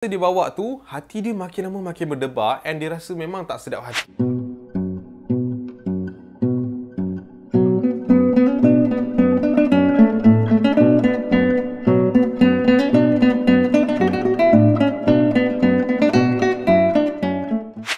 Dia bawa tu, hati dia makin lama makin berdebar and dia rasa memang tak sedap hati.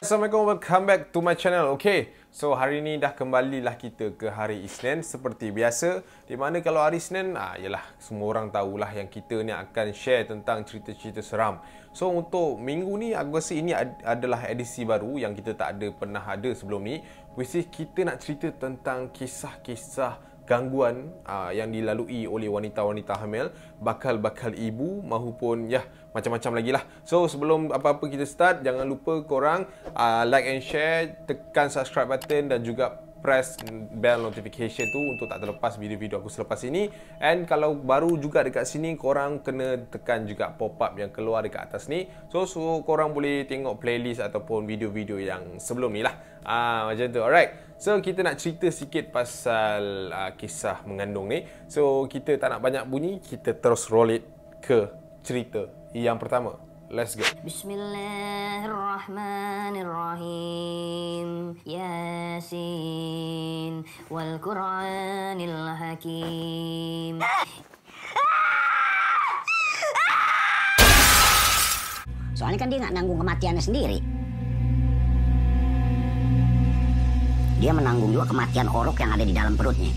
Assalamualaikum, welcome back to my channel. Okay, so hari ni dah kembalilah kita ke hari Isnin seperti biasa. Di mana kalau hari Isnin, yalah, semua orang tahulah yang kita ni akan share tentang cerita-cerita seram. So untuk minggu ni, aku rasa ini adalah edisi baru yang kita tak pernah ada sebelum ni. Which is kita nak cerita tentang kisah-kisah gangguan yang dilalui oleh wanita-wanita hamil, bakal-bakal ibu maupun macam-macam lagi lah. So sebelum apa-apa kita start, jangan lupa korang like and share, tekan subscribe button dan juga press bell notification tu untuk tak terlepas video-video aku selepas ini. And kalau baru juga dekat sini, korang kena tekan juga pop-up yang keluar dekat atas ni. So korang boleh tengok playlist ataupun video-video yang sebelum ni lah. Macam tu. Alright. So kita nak cerita sikit pasal kisah mengandung ni. So kita tak nak banyak bunyi, kita terus roll it ke cerita yang pertama. Let's go. Bismillahirrahmanirrahim. Yasin wal Qur'anil Hakim. Soalnya kan dia nggak nanggung kematiannya sendiri. Dia menanggung juga kematian orok yang ada di dalam perutnya.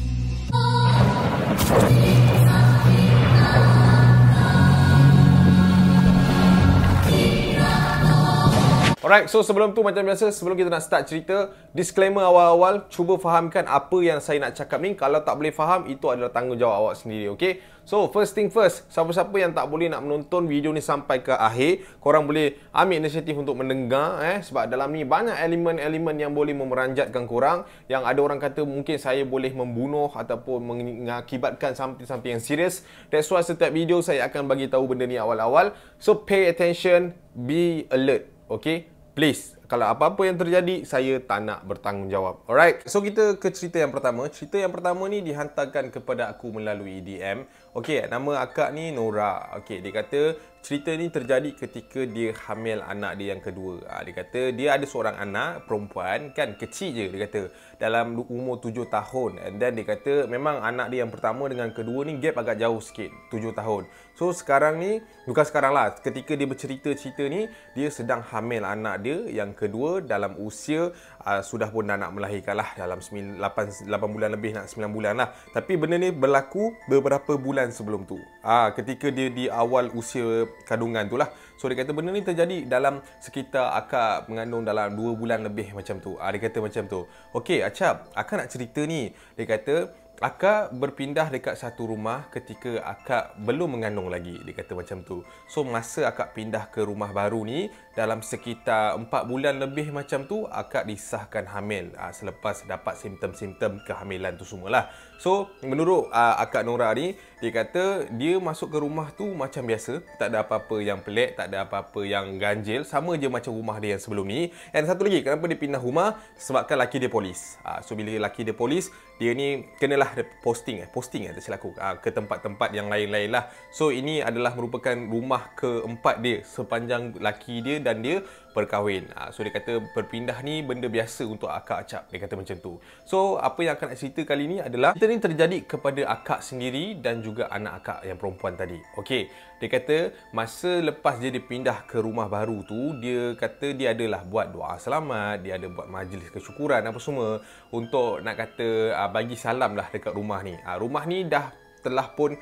Alright, so sebelum tu macam biasa, sebelum kita nak start cerita, disclaimer awal-awal, cuba fahamkan apa yang saya nak cakap ni. Kalau tak boleh faham, itu adalah tanggungjawab awak sendiri, okay? So, first thing first, siapa-siapa yang tak boleh nak menonton video ni sampai ke akhir, korang boleh ambil inisiatif untuk mendengar, sebab dalam ni banyak elemen-elemen yang boleh memeranjatkan korang, yang ada orang kata mungkin saya boleh membunuh ataupun mengakibatkan something yang serius. That's why setiap video saya akan bagi tahu benda ni awal-awal. So, pay attention, be alert, okay? Please, kalau apa-apa yang terjadi, saya tak nak bertanggungjawab. Alright, so kita ke cerita yang pertama. Cerita yang pertama ni dihantarkan kepada aku melalui DM. Okay, nama akak ni Nora. Okay, dia kata cerita ni terjadi ketika dia hamil anak dia yang kedua. Dia kata dia ada seorang anak perempuan, kan, kecil je dia kata, dalam umur 7 tahun. And then dia kata memang anak dia yang pertama dengan kedua ni gap agak jauh sikit, 7 tahun. So sekarang ni, bukan sekarang lah, ketika dia bercerita-cerita ni, dia sedang hamil anak dia yang kedua dalam usia sudah pun dah nak melahirkan lah, dalam 8 bulan lebih, nak 9 bulan lah. Tapi benda ni berlaku beberapa bulan sebelum tu, ketika dia di awal usia kandungan tu lah. So dia kata benda ni terjadi dalam sekitar akak mengandung dalam 2 bulan lebih macam tu. Dia kata macam tu. Okey Acap, akak nak cerita ni. Dia kata akak berpindah dekat satu rumah ketika akak belum mengandung lagi. Dia kata macam tu. So masa akak pindah ke rumah baru ni, dalam sekitar 4 bulan lebih macam tu, akak disahkan hamil selepas dapat simptom-simptom kehamilan tu semualah. So menurut akak Nora ni, dia kata dia masuk ke rumah tu macam biasa, tak ada apa-apa yang pelik, tak ada apa-apa yang ganjil, sama je macam rumah dia yang sebelum ni. Dan satu lagi, kenapa dia pindah rumah? Sebabkan laki dia polis. So bila laki dia polis, dia ni kenalah posting tak silap aku, ke tempat-tempat yang lain-lain lah. So ini adalah merupakan rumah keempat dia sepanjang laki dia dan dia berkahwin. So dia kata berpindah ni benda biasa untuk akak Acap. Dia kata macam tu. So apa yang akan nak cerita kali ni adalah cerita ni terjadi kepada akak sendiri dan juga anak akak yang perempuan tadi. Okey, dia kata masa lepas dia dipindah ke rumah baru tu, dia kata dia adalah buat doa selamat, dia ada buat majlis kesyukuran apa semua untuk nak kata bagi salam lah dekat rumah ni. Rumah ni dah telah pun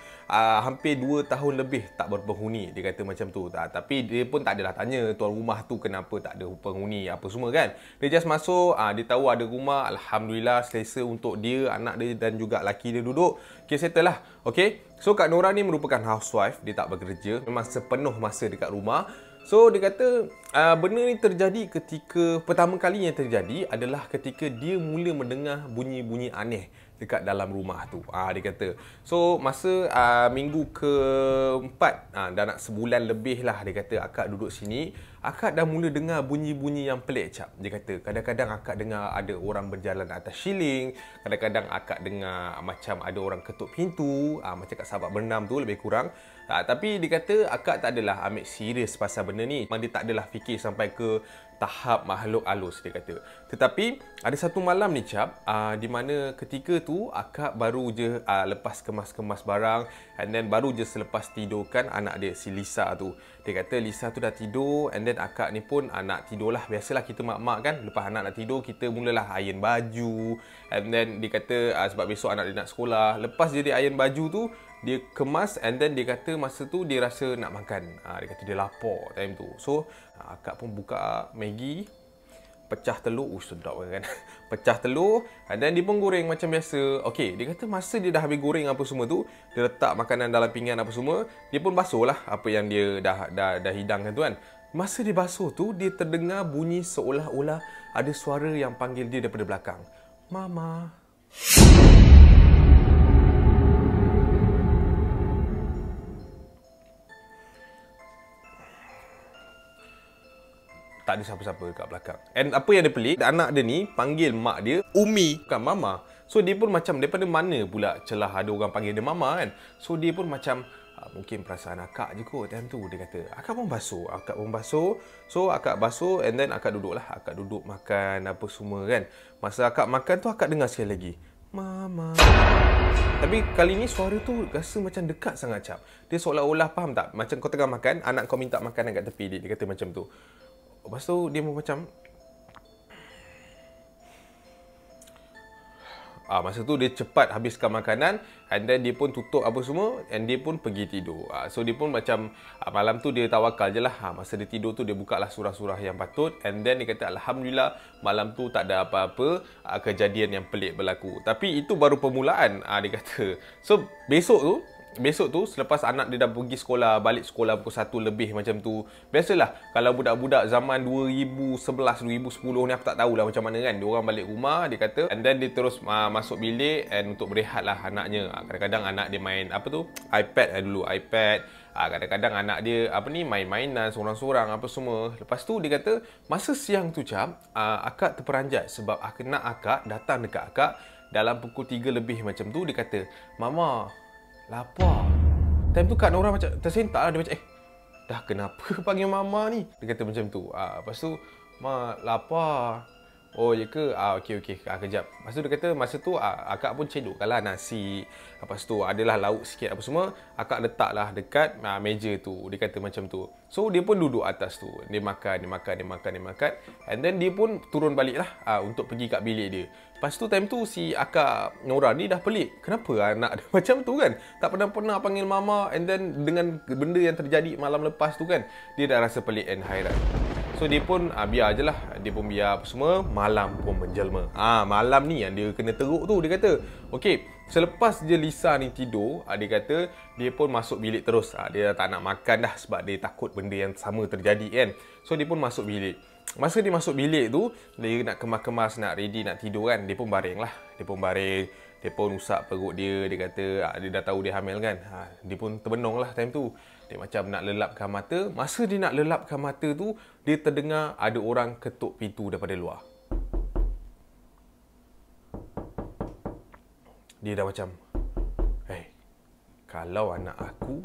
hampir 2 tahun lebih tak berpenghuni. Dia kata macam tu. Tapi dia pun tak adalah tanya tuan rumah tu kenapa tak ada penghuni apa semua kan. Dia just masuk, dia tahu ada rumah, alhamdulillah selesa untuk dia, anak dia dan juga laki dia duduk. Okay, settle lah. Okay, so Kak Nora ni merupakan housewife, dia tak bekerja, memang sepenuh masa dekat rumah. So dia kata benda ni terjadi ketika pertama kalinya terjadi adalah ketika dia mula mendengar bunyi-bunyi aneh dekat dalam rumah tu. Dia kata. So masa minggu ke-4, dah nak sebulan lebih lah, dia kata akak duduk sini, akak dah mula dengar bunyi-bunyi yang pelik Cap. Dia kata kadang-kadang akak dengar ada orang berjalan atas shilling, kadang-kadang akak dengar macam ada orang ketuk pintu, macam kat sahabat bernam tu lebih kurang. Tapi dia kata akak tak adalah ambil serius pasal benda ni. Memang dia tak adalah fikir sampai ke tahap makhluk halus, dia kata. Tetapi ada satu malam ni Cap, di mana ketika tu akak baru je lepas kemas-kemas barang, and then baru je selepas tidurkan anak dia, si Lisa tu. Dia kata Lisa tu dah tidur, and then akak ni pun nak tidur lah. Biasalah kita mak-mak kan, lepas anak nak tidur kita mulalah iron baju, and then dia kata sebab besok anak dia nak sekolah. Lepas dia iron baju tu, dia kemas, and then dia kata masa tu dia rasa nak makan. Dia kata dia lapar time tu. So akak pun buka Maggi, pecah telur. Sedap kan. Pecah telur, and then dia pun goreng macam biasa. Okey, dia kata masa dia dah habis goreng apa semua tu, dia letak makanan dalam pinggan apa semua, dia pun basuh lah apa yang dia dah hidangkan tu kan. Masa dia basuh tu, dia terdengar bunyi seolah-olah ada suara yang panggil dia daripada belakang. Mama. Tak ada siapa-siapa kat belakang. And apa yang dia pelik, anak dia ni panggil mak dia Umi, bukan Mama. So dia pun macam, daripada mana pula celah ada orang panggil dia Mama kan. So dia pun macam, mungkin perasaan akak je kot time tu. Dia kata, akak pun basuh. So akak basuh, and then akak duduk lah. Akak duduk makan apa semua kan. Masa akak makan tu, akak dengar sekali lagi, Mama. Tapi kali ni suara tu rasa macam dekat sangat Cap. Dia seolah-olah, faham tak? Macam kau tengah makan, anak kau minta makanan kat tepi dia. Dia kata macam tu. Lepas tu dia pun macam masa tu dia cepat habiskan makanan, and then dia pun tutup apa semua, and dia pun pergi tidur. So dia pun macam malam tu dia tawakal je lah. Masa dia tidur tu dia buka lah surah-surah yang patut, and then dia kata Alhamdulillah malam tu tak ada apa-apa kejadian yang pelik berlaku. Tapi itu baru permulaan, dia kata. So besok tu selepas anak dia dah pergi sekolah, balik sekolah pukul 1 lebih macam tu. Biasalah kalau budak-budak zaman 2011, 2010 ni aku tak tahulah macam mana kan. Dia orang balik rumah, dia kata, and then dia terus masuk bilik and untuk berehat lah anaknya. Kadang-kadang anak dia main apa tu? iPad dulu, iPad. Kadang-kadang anak dia main-mainan seorang-seorang apa semua. Lepas tu dia kata masa siang tu Cap, akak terperanjat sebab akak datang dekat akak dalam pukul 3 lebih macam tu. Dia kata, Mama, lapar. Time tu Kak Nora macam tersentak lah. Dia macam, dah kenapa panggil Mama ni? Dia kata macam tu. Lepas tu, Ma, lapar. Oh, ya ke? Okey. Kejap. Lepas tu dia kata, masa tu akak pun cedokkanlah nasi. Lepas tu adalah lauk sikit apa semua. Akak letaklah dekat meja tu. Dia kata macam tu. So, dia pun duduk atas tu. Dia makan. And then dia pun turun balik lah untuk pergi kat bilik dia. Lepas tu time tu si akak Nora ni dah pelik. Kenapa anak dia macam tu kan? Tak pernah panggil Mama, and then dengan benda yang terjadi malam lepas tu kan, dia dah rasa pelik and hairan. So dia pun biar je lah. Dia pun biar apa semua. Malam pun menjelma. Malam ni yang dia kena teruk tu, dia kata. Okey, selepas je Lisa ni tidur, dia kata dia pun masuk bilik terus. Dia tak nak makan dah sebab dia takut benda yang sama terjadi kan. So dia pun masuk bilik. Masa dia masuk bilik tu, dia nak kemas-kemas, nak ready, nak tidur kan. Dia pun baring lah. Dia pun usap perut dia. Dia kata dia dah tahu dia hamil kan. Dia pun terbenung lah time tu. Dia macam nak lelapkan mata. Masa dia nak lelapkan mata tu, dia terdengar ada orang ketuk pintu daripada luar. Dia dah macam, kalau anak aku,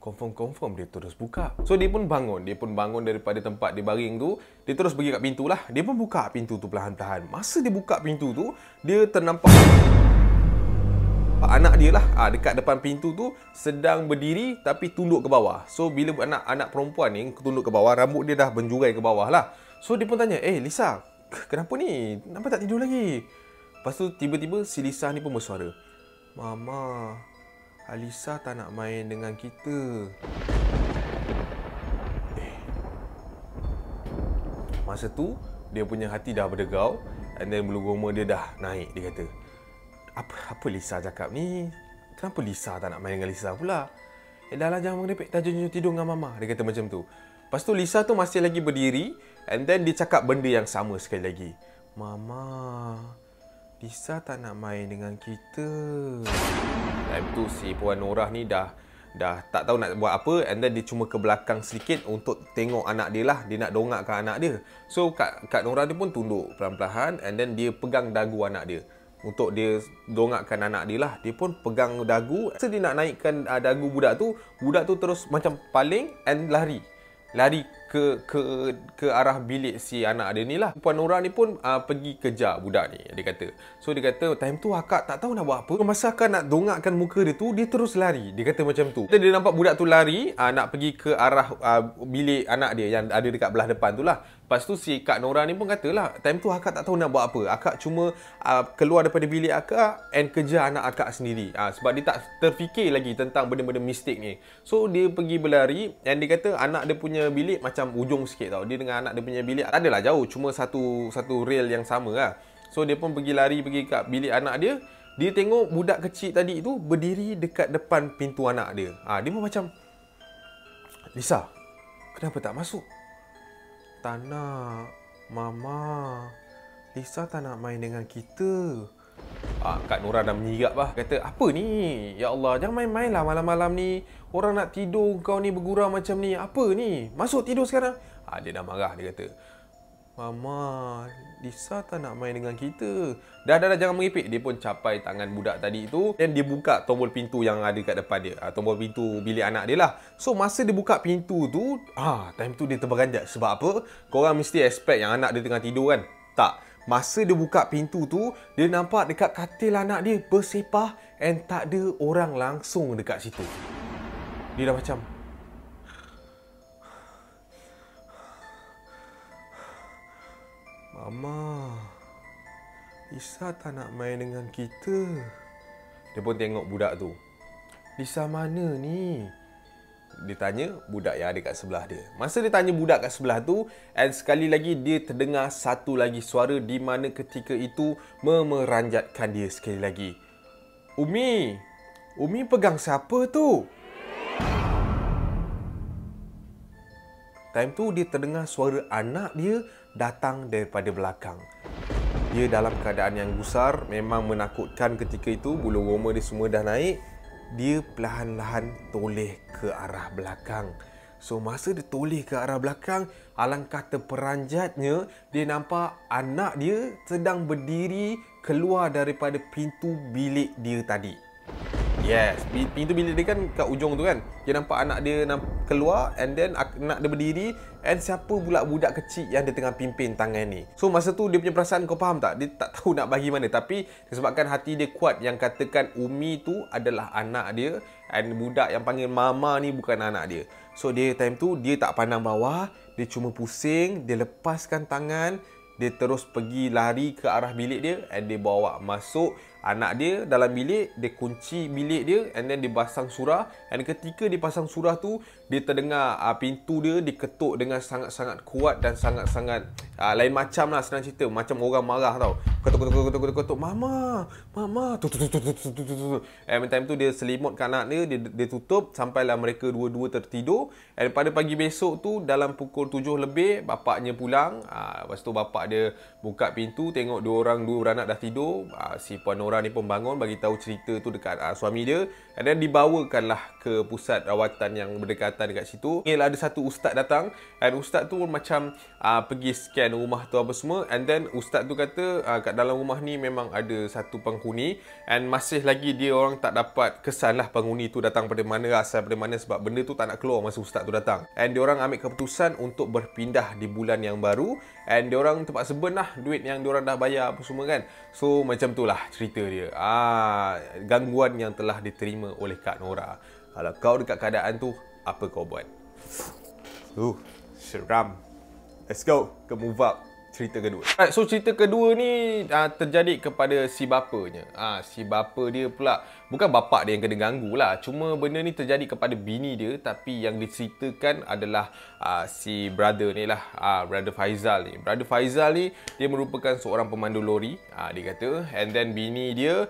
confirm dia terus buka. So dia pun bangun daripada tempat dia baring tu. Dia terus pergi kat pintu lah. Dia pun buka pintu tu perlahan-lahan. Masa dia buka pintu tu, dia ternampak anak dia lah dekat depan pintu tu sedang berdiri tapi tunduk ke bawah. So bila anak perempuan ni tunduk ke bawah, rambut dia dah benjurai ke bawah lah. So dia pun tanya, Lisa, kenapa ni? Kenapa tak tidur lagi? Lepas tu tiba-tiba si Lisa ni pun bersuara, Mama, Alisa tak nak main dengan kita. Masa tu dia punya hati dah berdegau, and then bulu roma dia dah naik. Dia kata, apa Lisa cakap ni? Kenapa Lisa tak nak main dengan Lisa pula? Dah lah, jangan merepek, dah jom tidur dengan Mama. Dia kata macam tu. Lepas tu Lisa tu masih lagi berdiri, and then dia cakap benda yang sama sekali lagi. Mama, Lisa tak nak main dengan kita. Time tu si Puan Norah ni dah tak tahu nak buat apa, and then dia cuma ke belakang sedikit untuk tengok anak dia lah. Dia nak dongakkan anak dia. So Kak Norah dia pun tunduk perlahan-lahan, and then dia pegang dagu anak dia. untuk dia dongakkan anak dia lah. Dia pun pegang dagu. Masa dia nak naikkan dagu budak tu terus macam paling and lari ke arah bilik si anak dia ni lah. Puan Nora ni pun pergi kejar budak ni, dia kata. So dia kata time tu akak tak tahu nak buat apa. Masa akak nak dongakkan muka dia tu, dia terus lari. Dia kata macam tu. Dia nampak budak tu lari nak pergi ke arah bilik anak dia yang ada dekat belah depan tu lah. Lepas tu si Kak Nora ni pun katalah, time tu akak tak tahu nak buat apa. Akak cuma keluar daripada bilik akak and kejar anak akak sendiri. Sebab dia tak terfikir lagi tentang benda-benda mistik ni. So dia pergi berlari and dia kata anak dia punya bilik macam ujung sikit tau. Dia dengan anak dia punya bilik tak adalah jauh, cuma satu rail yang sama lah. So dia pun pergi lari pergi kat bilik anak dia. Dia tengok budak kecil tadi tu berdiri dekat depan pintu anak dia. Dia pun macam, Lisa, kenapa tak masuk? Tak nak, Mama. Lisa tak nak main dengan kita. Kak Nora dah menyirap lah. Kata, apa ni? Ya Allah, jangan main-main lah malam-malam ni. Orang nak tidur, kau ni bergurau macam ni. Apa ni? Masuk tidur sekarang. Dia dah marah, dia kata. Mama, Lisa tak nak main dengan kita. Dah, jangan meripik. Dia pun capai tangan budak tadi tu. Dan dia buka tombol pintu yang ada kat depan dia. Tombol pintu bilik anak dia lah. So, masa dia buka pintu tu, time tu dia terberanjat. Sebab apa? Korang mesti expect yang anak dia tengah tidur kan? Tak. Masa dia buka pintu tu, dia nampak dekat katil anak dia bersepah and tak ada orang langsung dekat situ. Dia dah macam, Mama, Lisa tak nak main dengan kita. Dia pun tengok budak tu. Lisa mana ni? Dia tanya budak yang ada kat sebelah dia. Masa dia tanya budak kat sebelah tu, and sekali lagi dia terdengar satu lagi suara di mana ketika itu memeranjatkan dia sekali lagi. Umi! Umi pegang siapa tu? Time tu dia terdengar suara anak dia datang daripada belakang. Dia dalam keadaan yang gusar, memang menakutkan ketika itu. Bulu roma dia semua dah naik. Dia perlahan-lahan toleh ke arah belakang. So, masa dia toleh ke arah belakang, alangkah terperanjatnya, dia nampak anak dia sedang berdiri keluar daripada pintu bilik dia tadi. Yes, pintu bilik dia kan kat ujung tu kan. Dia nampak anak dia keluar and then anak dia berdiri and siapa pula budak kecil yang dia tengah pimpin tangan ni. So masa tu dia punya perasaan, kau faham tak? Dia tak tahu nak bagi mana, tapi disebabkan hati dia kuat yang katakan Umi tu adalah anak dia and budak yang panggil Mama ni bukan anak dia. So dia time tu dia tak pandang bawah, dia cuma pusing, dia lepaskan tangan, dia terus pergi lari ke arah bilik dia and dia bawa masuk anak dia dalam bilik. Dia kunci bilik dia and then dia pasang surah. And ketika dia pasang surah tu, dia terdengar pintu dia diketuk dengan sangat-sangat kuat dan sangat-sangat lain macam lah, senang cerita. Macam orang marah tau. Ketuk, Mama, Mama. And time tu dia selimutkan anak dia tutup sampailah mereka dua-dua tertidur. And pada pagi besok tu dalam pukul 7 lebih bapaknya pulang. Lepas tu bapak dia buka pintu, tengok dua beranak dah tidur. Si Puan Nora ni pun bangun, bagi tahu cerita tu dekat suami dia. And then dibawakanlah ke pusat rawatan yang berdekatan dekat situ. Ada satu ustaz datang. And ustaz tu macam pergi scan rumah tu apa semua. And then ustaz tu kata kat dalam rumah ni memang ada satu penghuni. And masih lagi dia orang tak dapat kesan lah penghuni tu datang pada mana, asal pada mana. Sebab benda tu tak nak keluar masa ustaz tu datang. And dia orang ambil keputusan untuk berpindah di bulan yang baru. And dia orang terpaksa burn lah duit yang dia orang dah bayar apa semua kan. So macam tu lah cerita dia. Gangguan yang telah diterima oleh Kak Nora. Kalau kau dekat keadaan tu, apa kau buat? Seram. Let's go ke move up cerita kedua. Alright, so cerita kedua ni terjadi kepada si bapanya. Si bapa dia pula, bukan bapak dia yang kena ganggu lah. Cuma benda ni terjadi kepada bini dia. Tapi yang diceritakan adalah si brother ni lah. Brother Faizal ni. Brother Faizal ni, dia merupakan seorang pemandu lori. Dia kata. And then bini dia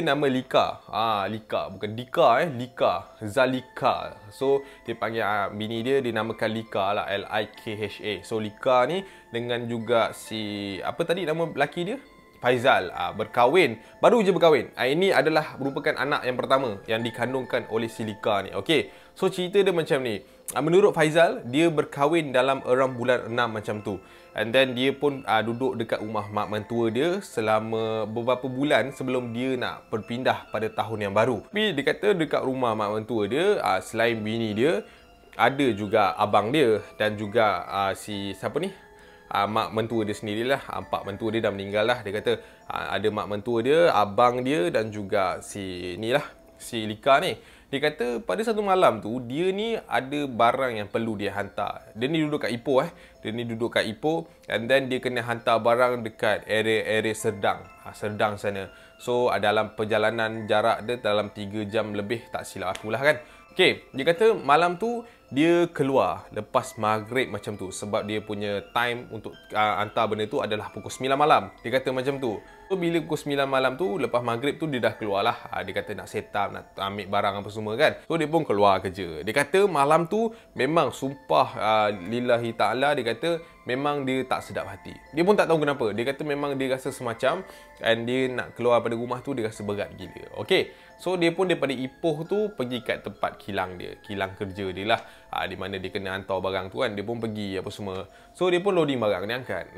nama Lika. Lika. Bukan Dika Lika. Zalika. So, dia panggil bini dia dinamakan Lika lah. L-I-K-H-A. So, Lika ni dengan juga si, apa tadi nama lelaki dia? Faizal berkahwin, baru je berkahwin. Ini adalah merupakan anak yang pertama yang dikandungkan oleh si Lika ni. Okey. So cerita dia macam ni. Menurut Faizal, dia berkahwin dalam around bulan 6 macam tu. And then dia pun duduk dekat rumah mak mentua dia selama beberapa bulan sebelum dia nak berpindah pada tahun yang baru. Tapi dia kata dekat rumah mak mentua dia, selain bini dia, ada juga abang dia dan juga si siapa ni? Mak mentua dia sendirilah. Pak mentua dia dah meninggal lah. Dia kata ada mak mentua dia, abang dia dan juga si Lika ni. Dia kata pada satu malam tu dia ni ada barang yang perlu dia hantar. Dia ni duduk kat Ipoh Dia ni duduk kat Ipoh and then dia kena hantar barang dekat area Serdang. Serdang sana. So dalam perjalanan jarak dia dalam 3 jam lebih, tak silap aku lah kan. Okay, dia kata malam tu dia keluar lepas maghrib macam tu sebab dia punya time untuk hantar benda tu adalah pukul 9 malam. Dia kata macam tu. So bila pukul 9 malam tu, lepas maghrib tu dia dah keluar lah. Dia kata nak set up, nak ambil barang apa semua kan. So dia pun keluar kerja. Dia kata malam tu memang sumpah lillahi ta'ala, dia kata memang dia tak sedap hati. Dia pun tak tahu kenapa. Dia kata memang dia rasa semacam and dia nak keluar pada rumah tu dia rasa berat gila. Okay. So dia pun daripada Ipoh tu pergi kat tempat kilang dia. Kilang kerja dia lah. Di mana dia kena hantar barang tu kan. Dia pun pergi apa semua. So dia pun loading barang. Dia angkat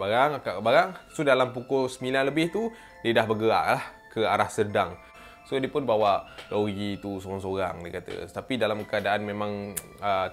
barang. So dalam pukul 9 lebih tu dia dah bergerak lah ke arah Serdang. So dia pun bawa lori tu sorang-sorang dia kata. Tapi dalam keadaan memang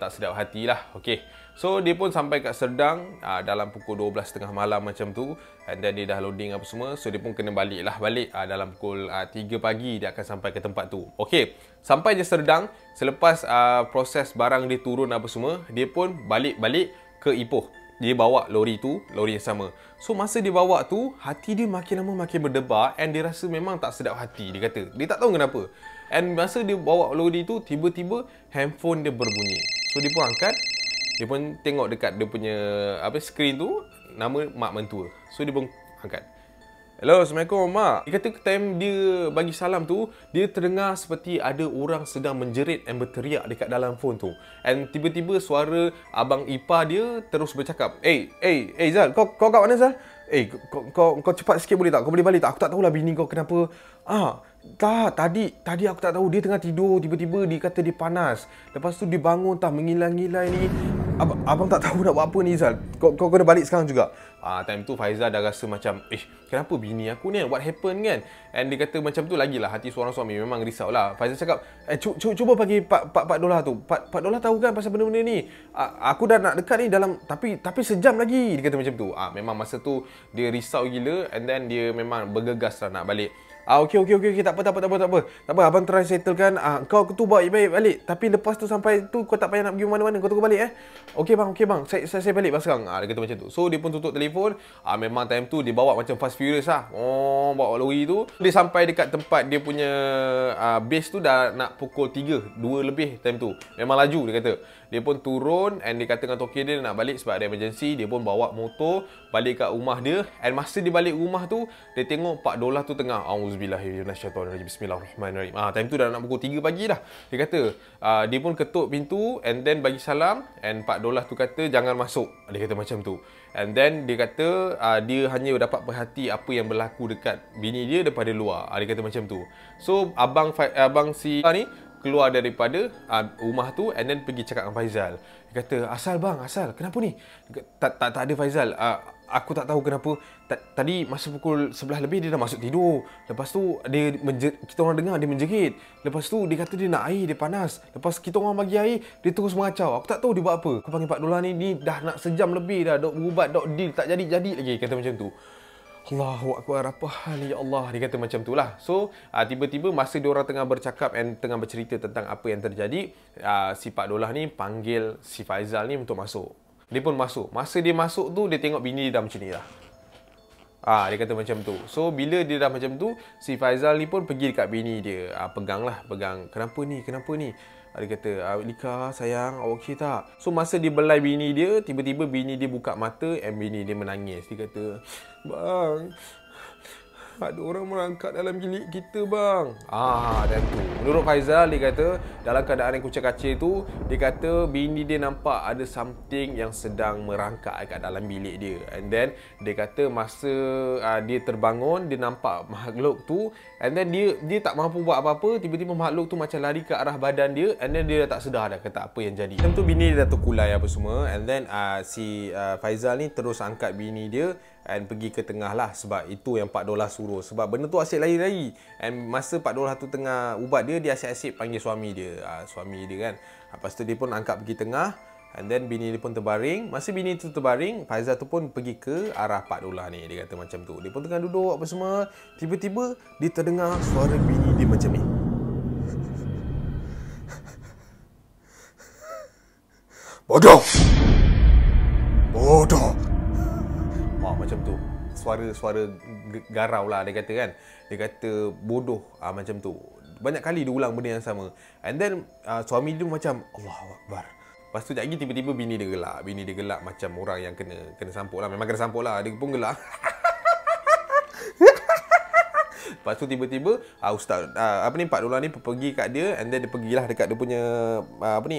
tak sedap hati lah. Okay. So dia pun sampai kat Serdang dalam pukul 12.30 malam macam tu. And then dia dah loading apa semua. So dia pun kena balik dalam pukul 3 pagi dia akan sampai ke tempat tu. Okay. Sampai je Serdang. Selepas proses barang dia turun apa semua, dia pun balik ke Ipoh. Dia bawa lori yang sama. So masa dia bawa tu, hati dia makin lama makin berdebar and dia rasa memang tak sedap hati, dia kata. Dia tak tahu kenapa. And masa dia bawa lori tu, tiba-tiba handphone dia berbunyi. So dia pun angkat, dia pun tengok dekat dia punya skrin tu, nama mak mentua. So dia pun angkat. Hello, Assalamualaikum Mak. Dia kata time dia bagi salam tu, dia terdengar seperti ada orang sedang menjerit dan berteriak dekat dalam phone tu. And tiba-tiba suara abang ipar dia terus bercakap, Zal, kau kat mana Zal? Kau cepat sikit boleh tak? Kau boleh balik tak? Aku tak tahulah bini kau kenapa. Tak, tadi aku tak tahu. Dia tengah tidur, tiba-tiba dia kata dia panas. Lepas tu dia bangun mengilang-ngilang ni. Abang tak tahu nak buat apa ni Zal. Kau kena balik sekarang juga. Time tu Faizal dah rasa macam, kenapa bini aku ni? What happened kan? And dia kata macam tu lagilah hati seorang suami memang risau lah. Faizal cakap, cuba bagi Pak Dolah tu. Pak Dolah tahu kan pasal benda-benda ni. Aku dah nak dekat ni dalam tapi sejam lagi. Dia kata macam tu. Memang masa tu dia risau gila and then dia memang bergegas lah nak balik. Okey, tak apa. Abang try settlekan. Kau tu bawa baik balik. Tapi lepas tu sampai tu kau tak payah nak pergi mana-mana. Kau tunggu balik Okey bang. Saya balik bang sekarang. Dia kata macam tu. So dia pun tutup telefon. Memang time tu dia bawa macam fast furious lah. Bawa lori tu. Dia sampai dekat tempat dia punya base tu dah nak pukul 3, 2 lebih time tu. Memang laju dia kata. Dia pun turun and dia kata dengan toke dia nak balik sebab ada emergency. Dia pun bawa motor balik kat rumah dia. And masa dia balik rumah tu, dia tengok Pak Dolah tu tengah Auzubillahiminasyaitonirrajim. Bismillahirrahmanirrahim. Time tu dah nak pukul 3 pagi dah. Dia kata dia pun ketuk pintu and then bagi salam. And Pak Dolah tu kata jangan masuk. Dia kata macam tu. And then dia kata dia hanya dapat perhati apa yang berlaku dekat bini dia daripada luar. Dia kata macam tu. So abang si ni keluar daripada rumah tu and then pergi cakap dengan Faizal. Dia kata, asal kenapa ni? Tak ada Faizal. Aku tak tahu kenapa. Tadi masa pukul 11 lebih dia dah masuk tidur. Lepas tu kita orang dengar dia menjerit. Lepas tu dia kata dia nak air, dia panas. Lepas kita orang bagi air, dia terus mengacau. Aku tak tahu dia buat apa. Aku panggil Pak Dolah ni dah nak sejam lebih dah. Dok berubat, dok deal, tak jadi lagi. Kata macam tu. Allahu Akbar, apa hal ya Allah. Dia kata macam tu lah. So tiba-tiba masa diorang tengah bercakap and tengah bercerita tentang apa yang terjadi, si Pak Dolah ni panggil si Faizal ni untuk masuk. Dia pun masuk. Masa dia masuk tu, dia tengok bini dia dah macam ni lah. Dia kata macam tu. So bila dia dah macam tu, si Faizal ni pun pergi dekat bini dia. Pegang. Kenapa ni? Dia kata, Lika sayang, awak okey tak? So masa dia belai bini dia, tiba-tiba bini dia buka mata and bini dia menangis. Dia kata, ada orang merangkak dalam bilik kita bang. Dan tu. Menurut Faizal, dia kata dalam keadaan yang kucak kacir tu, dia kata bini dia nampak ada something yang sedang merangkak kat dalam bilik dia. And then dia kata masa dia terbangun, dia nampak makhluk tu, and then dia tak mampu buat apa-apa, tiba-tiba makhluk tu macam lari ke arah badan dia, and then dia dah tak sedar dah kata apa yang jadi. Tentu bini dia dah terkulai apa semua, and then si Faizal ni terus angkat bini dia and pergi ke tengah lah, sebab itu yang Pak Dolah suruh. Sebab benda tu asyik lari-lari, and masa Pak Dolah tu tengah ubat dia asyik-asyik panggil suami dia, suami dia kan. Lepas tu dia pun angkat pergi tengah, and then bini dia pun terbaring. Masa bini tu terbaring, Faizal tu pun pergi ke arah Pak Dolah ni. Dia kata macam tu. Dia pun tengah duduk apa semua, tiba-tiba dia terdengar suara bini dia macam ni. Bodoh! Bodoh! Macam tu. Suara garau lah dia kata kan. Dia kata bodoh, macam tu. Banyak kali dia ulang benda yang sama. And then suami dia macam Allahu Akbar. Lepas tu sekejap lagi tiba-tiba bini dia gelak. Bini dia gelak macam orang yang kena sampuk lah. Memang kena sampuk lah. Dia pun gelak. Lepas tu tiba-tiba Ustaz Pak Dolah ni pergi kat dia, and then dia pergilah dekat dia punya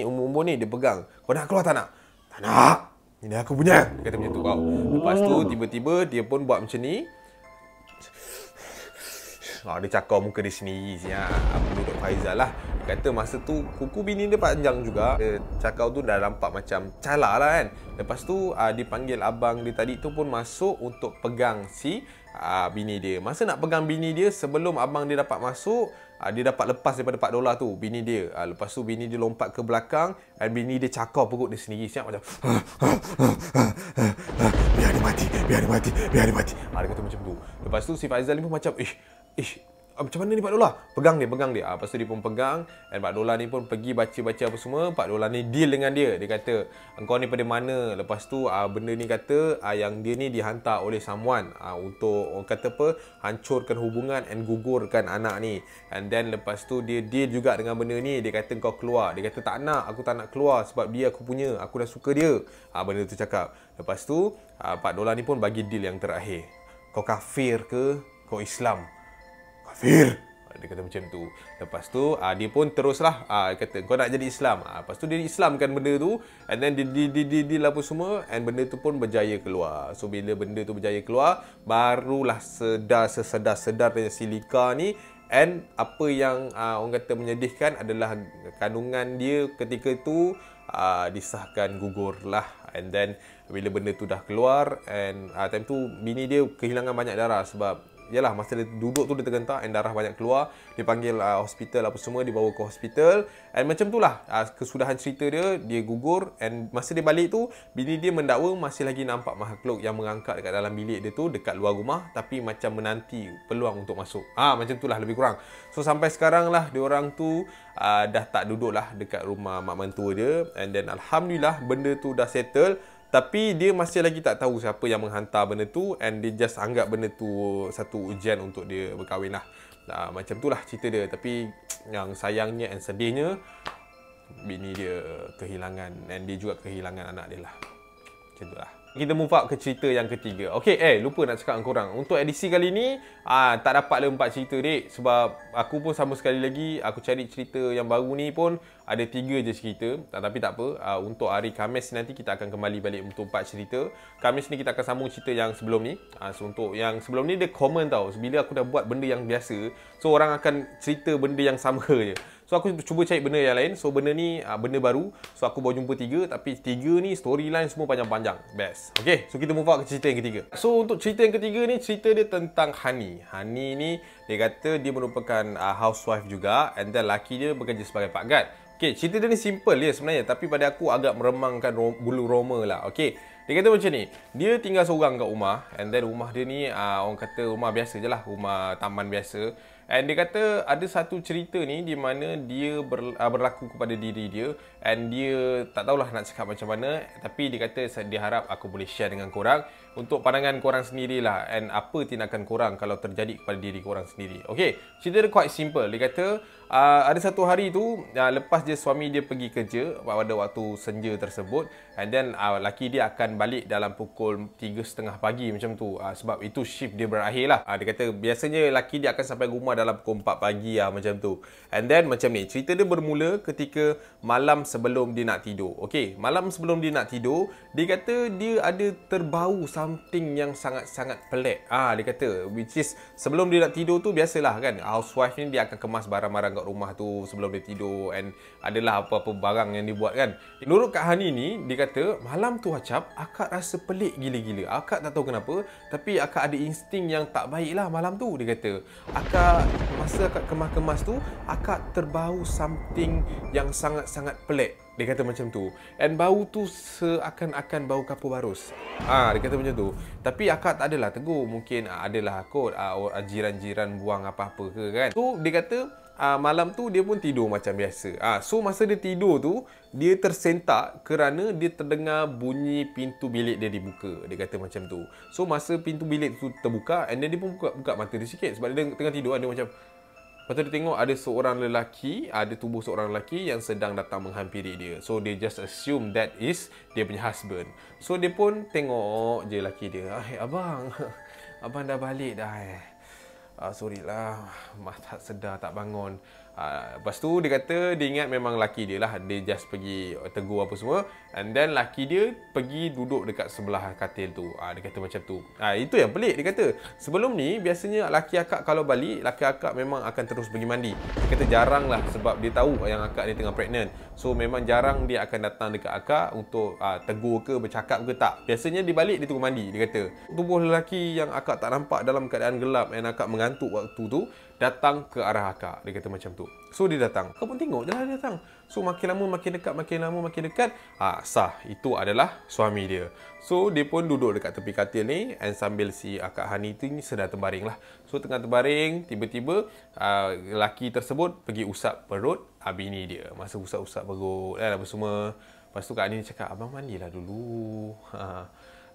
umur ni, dia pegang. Kau nak keluar tak nak? Tak nak. Ini aku punya. Dia kata macam tu. Lepas tu tiba-tiba dia pun buat macam ni. Dia cakap muka dia sendiri menurut Faizal lah. Dia kata masa tu kuku bini dia panjang juga. Dia cakap tu dah nampak macam calak lah kan. Lepas tu dipanggil abang dia tadi tu pun masuk untuk pegang si bini dia. Masa nak pegang bini dia, sebelum abang dia dapat masuk, dia dapat lepas daripada Pak Dolah tu bini dia. Lepas tu bini dia lompat ke belakang, dan bini dia cakap perut dia sendiri siap macam biar dia mati, biar dia mati, biar dia mati. Dia kata macam tu. Lepas tu si Faizal ni pun macam macam mana ni Pak Dolah? Pegang dia. Lepas tu dia pun pegang, dan Pak Dolah ni pun pergi baca-baca apa semua. Pak Dolah ni deal dengan dia. Dia kata, engkau ni pada mana? Lepas tu benda ni kata yang dia ni dihantar oleh someone untuk orang kata apa, hancurkan hubungan and gugurkan anak ni. And then lepas tu dia deal juga dengan benda ni. Dia kata kau keluar. Dia kata tak nak, aku tak nak keluar sebab dia aku punya. Aku dah suka dia. Benda tu cakap. Lepas tu Pak Dolah ni pun bagi deal yang terakhir. Kau kafir ke? Kau Islam? Kafir. Dia kata macam tu. Lepas tu dia pun teruslah kata kau nak jadi Islam. Lepas tu dia Islamkan benda tu, and then dia apa semua, and benda tu pun berjaya keluar. So bila benda tu berjaya keluar, barulah sesedar-sedarnya si Lika ni. And apa yang orang kata menyedihkan adalah kandungan dia ketika itu disahkan gugur lah. And then bila benda tu dah keluar, and time tu bini dia kehilangan banyak darah sebab yalah masa dia duduk tu dia tergentak and darah banyak keluar. Dia panggil hospital apa semua, dibawa ke hospital, and macam tu lah kesudahan cerita dia gugur. And masa dia balik tu, bini dia mendakwa masih lagi nampak makhluk yang mengangkat dekat dalam bilik dia tu dekat luar rumah, tapi macam menanti peluang untuk masuk. Macam tu lah lebih kurang. So sampai sekarang lah diorang tu dah tak duduk lah dekat rumah mak mentua dia. And then alhamdulillah benda tu dah settle. Tapi dia masih lagi tak tahu siapa yang menghantar benda tu, and dia just anggap benda tu satu ujian untuk dia berkahwin lah. Macam tu lah cerita dia. Tapi yang sayangnya and sedihnya, bini dia kehilangan, and dia juga kehilangan anak dia lah. Macam tu lah. Kita move up ke cerita yang ketiga. Okay, lupa nak cakap dengan korang. Untuk edisi kali ni, tak dapat lah 4 cerita dek. Sebab aku pun sama sekali lagi, aku cari cerita yang baru ni pun ada 3 je cerita. Tapi tak apa, untuk hari Khamis nanti kita akan kembali balik untuk 4 cerita. Khamis ni kita akan sambung cerita yang sebelum ni. So untuk yang sebelum ni dia common tau. Bila aku dah buat benda yang biasa, so orang akan cerita benda yang sama je. So aku cuba cari benda yang lain. So benda ni benda baru. So aku baru jumpa 3. Tapi 3 ni storyline semua panjang-panjang. Best. Okay, so kita move on ke cerita yang ketiga. So untuk cerita yang ketiga ni, cerita dia tentang Hani. Hani ni dia kata dia merupakan housewife juga, and then laki dia bekerja sebagai Pak Gad. Okay, cerita dia ni simple dia sebenarnya, tapi pada aku agak meremangkan bulu roma lah. Okay, dia kata macam ni, dia tinggal seorang kat rumah, and then rumah dia ni orang kata rumah biasa je lah, rumah taman biasa. And dia kata ada satu cerita ni di mana dia berlaku kepada diri dia, and dia tak tahulah nak cakap macam mana, tapi dia kata dia harap aku boleh share dengan korang untuk pandangan korang sendirilah, and apa tindakan korang kalau terjadi kepada diri korang sendiri. Okay, cerita dia quite simple. Dia kata ada satu hari tu lepas je suami dia pergi kerja pada waktu senja tersebut, and then laki dia akan balik dalam pukul 3:30 pagi macam tu, sebab itu shift dia berakhir lah. Dia kata biasanya laki dia akan sampai rumah dalam pukul 4 pagi macam tu. And then macam ni, cerita dia bermula ketika malam sebelum dia nak tidur. Okay, malam sebelum dia nak tidur, dia kata dia ada terbau something yang sangat-sangat pelik. Dia kata which is sebelum dia nak tidur tu biasalah kan, housewife ni dia akan kemas barang-barang kat rumah tu sebelum dia tidur, and adalah apa-apa barang yang dia buat kan. Menurut Kak Hani ni, dia kata malam tu Acap, akak rasa pelik gila-gila. Akak tak tahu kenapa, tapi akak ada insting yang tak baik lah malam tu. Dia kata masa akak kemas-kemas tu, akak terbau something yang sangat-sangat pelik. Dia kata macam tu. And bau tu seakan-akan bau kapur barus. Dia kata macam tu. Tapi akak tak adalah tegur. Mungkin adalah kot jiran-jiran buang apa-apa ke kan. So dia kata malam tu dia pun tidur macam biasa. So masa dia tidur tu, dia tersentak kerana dia terdengar bunyi pintu bilik dia dibuka. Dia kata macam tu. So masa pintu bilik tu terbuka, and then dia pun buka mata dia sikit sebab dia tengah tidur. Dia macam, lepas tu dia tengok ada seorang lelaki, ada tubuh seorang lelaki yang sedang datang menghampiri dia. So dia just assume that is dia punya husband. So dia pun tengok je lelaki dia. Abang, abang dah balik dah sorry lah, tak sedar, tak bangun. Lepas tu dia kata dia ingat memang laki dia lah. Dia just pergi tegur apa semua, and then laki dia pergi duduk dekat sebelah katil tu. Dia kata macam tu. Itu yang pelik. Dia kata sebelum ni biasanya laki akak kalau balik, laki akak memang akan terus pergi mandi. Dia kata jarang lah, sebab dia tahu yang akak dia tengah pregnant. So memang jarang dia akan datang dekat akak untuk tegur ke, bercakap ke, tak. Biasanya dia balik, dia tunggu mandi. Dia kata tubuh lelaki yang akak tak nampak dalam keadaan gelap, and akak mengantuk waktu tu, datang ke arah akak. Dia kata macam tu. So dia datang. Kau pun tengok je lah dia datang. So makin lama makin dekat, makin lama makin dekat. Sah, itu adalah suami dia. So dia pun duduk dekat tepi katil ni, and sambil si akak Hani tu ni sedang terbaring lah. So tengah terbaring, tiba-tiba lelaki tersebut pergi usap perut bini dia. Masa usap-usap perut apa semua. Lepas tu Kak Hani cakap, abang mandilah dulu.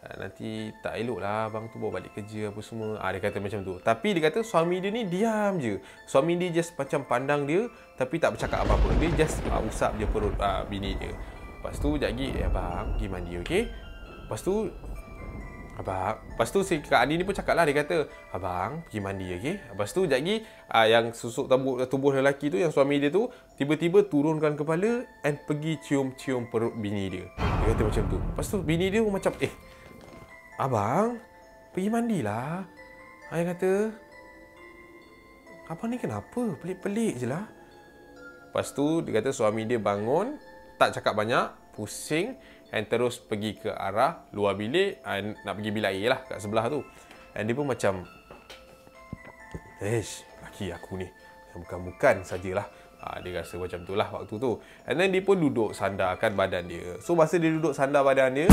Nanti tak elok lah abang tu bawa balik kerja apa semua. Dia kata macam tu. Tapi dia kata suami dia ni diam je. Suami dia just macam pandang dia, tapi tak bercakap apa-apa. Dia just usap je perut bini dia. Lepas tu sekejap lagi, abang pergi mandi, okey? Lepas tu si Kak Adi ni pun cakap lah. Dia kata, abang pergi mandi, okey? Lepas tu sekejap lagi, yang susuk tubuh lelaki tu, yang suami dia tu, tiba-tiba turunkan kepala and pergi cium-cium perut bini dia. Dia kata macam tu. Lepas tu bini dia pun macam, abang, pergi mandilah. Dia kata, abang ni kenapa? Pelik-pelik je lah. Lepas tu, dia kata suami dia bangun, tak cakap banyak, pusing, and terus pergi ke arah luar bilik, nak pergi bilik air lah kat sebelah tu. And dia pun macam, laki aku ni, bukan-bukan sajalah. Dia rasa macam tu lah waktu tu. And then dia pun duduk sandarkan badan dia. So, masa dia duduk sandar badan dia,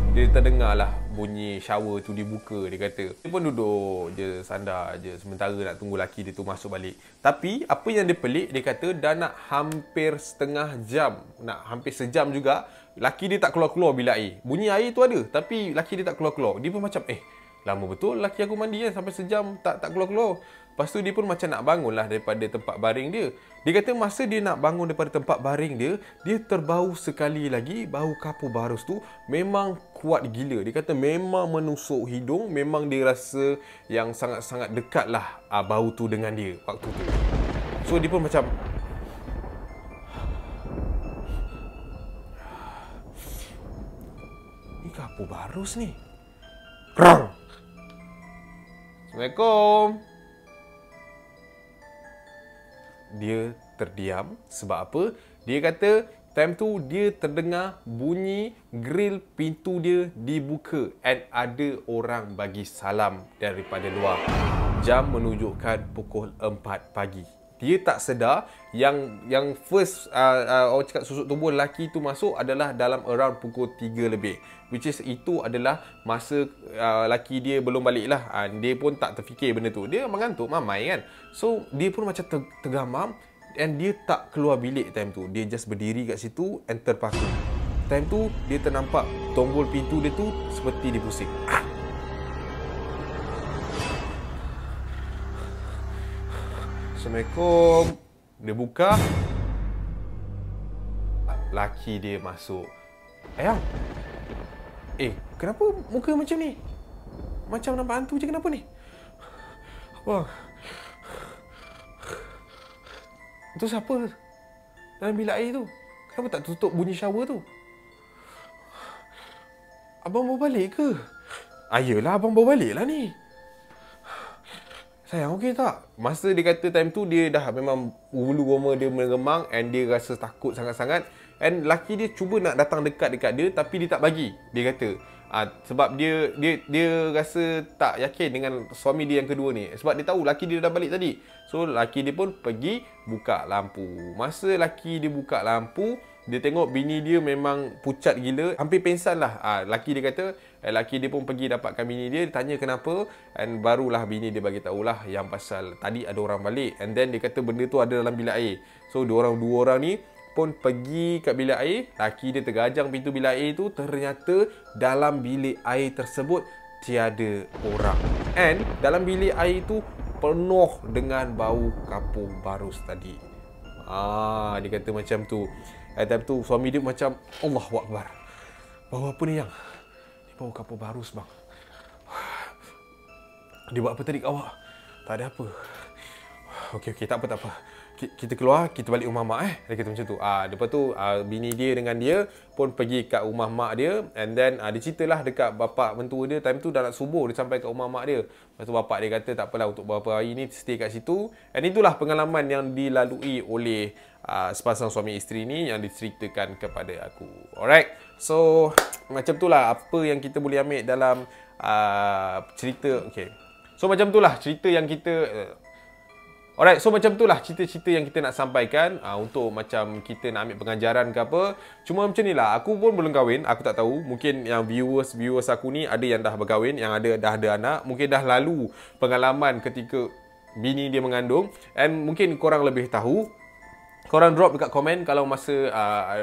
dia terdengarlah bunyi shower tu dibuka. Dia kata dia pun duduk je, sandar je, sementara nak tunggu laki dia tu masuk balik. Tapi apa yang dia pelik, dia kata dah nak hampir setengah jam, nak hampir sejam juga, laki dia tak keluar-keluar bilik air. Bunyi air tu ada, tapi laki dia tak keluar-keluar. Dia pun macam lama betul laki aku mandi kan, sampai sejam tak keluar-keluar. Lepas tu dia pun macam nak bangun lah daripada tempat baring dia. Dia kata masa dia nak bangun daripada tempat baring dia, dia terbau sekali lagi. Bau kapur barus tu memang kuat gila. Dia kata memang menusuk hidung. Memang dia rasa yang sangat-sangat dekat lah bau tu dengan dia waktu tu. So dia pun macam, ni kapur barus ni. Krang! Assalamualaikum. Dia terdiam. Sebab apa? Dia kata time tu dia terdengar bunyi grill pintu dia dibuka, and ada orang bagi salam daripada luar. Jam menunjukkan pukul 4 pagi. dia tak sedar yang first orang cakap susuk tubuh lelaki tu masuk adalah dalam around pukul 3 lebih, which is itu adalah masa lelaki dia belum balik lah. Dia pun tak terfikir benda tu, dia mengantuk mamai kan, so dia pun macam tergamam, and dia tak keluar bilik time tu, dia just berdiri kat situ and terpaku. Time tu dia ternampak tombol pintu dia tu seperti dipusing. Assalamualaikum. Dia buka, laki dia masuk. Ayang, kenapa muka macam ni? Macam nampak hantu je, kenapa ni? Abang, itu siapa dalam bilik air tu? Kenapa tak tutup bunyi shower tu? Abang bawa balik ke? Yelah, abang bawa balik lah ni. Sayang, okey tak? Masa dia kata time tu, dia dah memang bulu roma dia meremang and dia rasa takut sangat-sangat. And laki dia cuba nak datang dekat-dekat dia, tapi dia tak bagi. Dia kata, sebab dia rasa tak yakin dengan suami dia yang kedua ni. Sebab dia tahu laki dia dah balik tadi. So, laki dia pun pergi buka lampu. Masa laki dia buka lampu, dia tengok bini dia memang pucat gila, hampir pingsan lah. Laki dia kata, laki dia pun pergi dapatkan bini dia, tanya kenapa, and barulah bini dia bagi tahulah yang pasal tadi ada orang balik, and then dia kata benda tu ada dalam bilik air. So dua orang ni pun pergi kat bilik air, laki dia tergajang pintu bilik air tu, ternyata dalam bilik air tersebut tiada orang. And dalam bilik air tu penuh dengan bau kapur barus tadi. Dia kata macam tu. Time tu suami dia macam, Allahu Akbar. Bau apa ni yang? Ni bau kapur barus bang. Dia buat apa tadi kat awak? Tak ada apa. Okey, tak apa. Kita keluar, kita balik rumah mak Dia kata macam tu. Lepas tu bini dia dengan dia pun pergi kat rumah mak dia, and then dia ceritalah dekat bapak mentua dia. Time tu dah nak subuh, dia sampai kat rumah mak dia. Lepas tu bapak dia kata tak apalah, untuk beberapa hari ni stay kat situ. And itulah pengalaman yang dilalui oleh sepasang suami isteri ni yang diceritakan kepada aku. Alright. So macam itulah apa yang kita boleh ambil dalam cerita. Okay. So macam itulah cerita yang kita Alright, so macam itulah cerita-cerita yang kita nak sampaikan untuk macam kita nak ambil pengajaran ke apa. Cuma macam ni lah, aku pun belum kahwin, aku tak tahu. Mungkin yang viewers aku ni ada yang dah berkahwin, yang dah ada anak. Mungkin dah lalu pengalaman ketika bini dia mengandung. And mungkin korang lebih tahu. Korang drop dekat komen kalau masa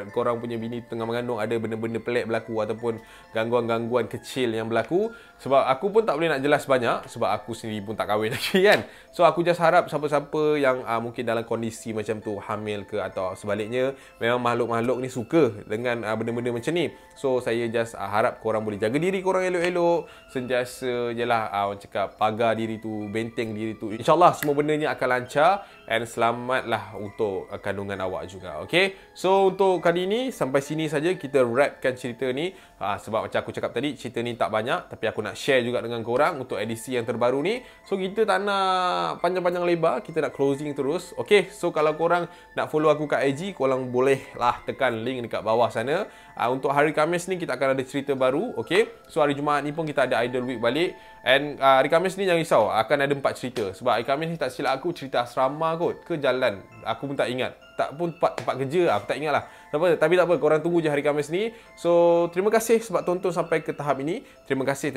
korang punya bini tengah mengandung ada benda-benda pelik berlaku ataupun gangguan-gangguan kecil yang berlaku. Sebab aku pun tak boleh nak jelas banyak sebab aku sendiri pun tak kahwin lagi kan. So aku just harap siapa-siapa yang mungkin dalam kondisi macam tu, hamil ke atau sebaliknya, memang makhluk-makhluk ni suka dengan benda-benda macam ni. So saya just harap korang boleh jaga diri korang elok-elok. Sentiasa jelah orang cakap pagar diri tu, benteng diri tu. InsyaAllah semua benda ni akan lancar and selamatlah untuk kandungan awak juga. Okay, so untuk kali ni sampai sini saja kita wrapkan cerita ni. Sebab macam aku cakap tadi, cerita ni tak banyak, tapi aku nak share juga dengan korang untuk edisi yang terbaru ni. So kita tak nak panjang-panjang lebar, kita nak closing terus. Okay, so kalau korang nak follow aku kat IG, korang boleh lah tekan link dekat bawah sana. Untuk hari Khamis ni kita akan ada cerita baru. Okay, so hari Jumaat ni pun kita ada Idol Week balik. And hari Khamis ni jangan risau, akan ada 4 cerita. Sebab hari Khamis ni tak silap aku cerita asrama kot ke jalan, aku pun tak ingat. Tak pun tempat kerja, aku tak ingat lah. Tapi tak apa, korang tunggu je hari Khamis ni. So terima kasih sebab tonton sampai ke tahap ini. Terima kasih.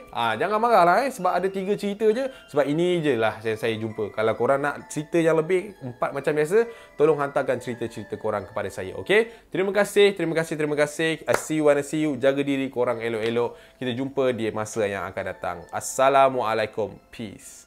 Jangan marah lah sebab ada 3 cerita je. Sebab ini je lah saya jumpa. Kalau korang nak cerita yang lebih 4 macam biasa, tolong hantarkan cerita-cerita korang kepada saya. Okay, terima kasih. I see you. Jaga diri korang elok-elok. Kita jumpa di masa yang akan datang. Assalamualaikum. Peace.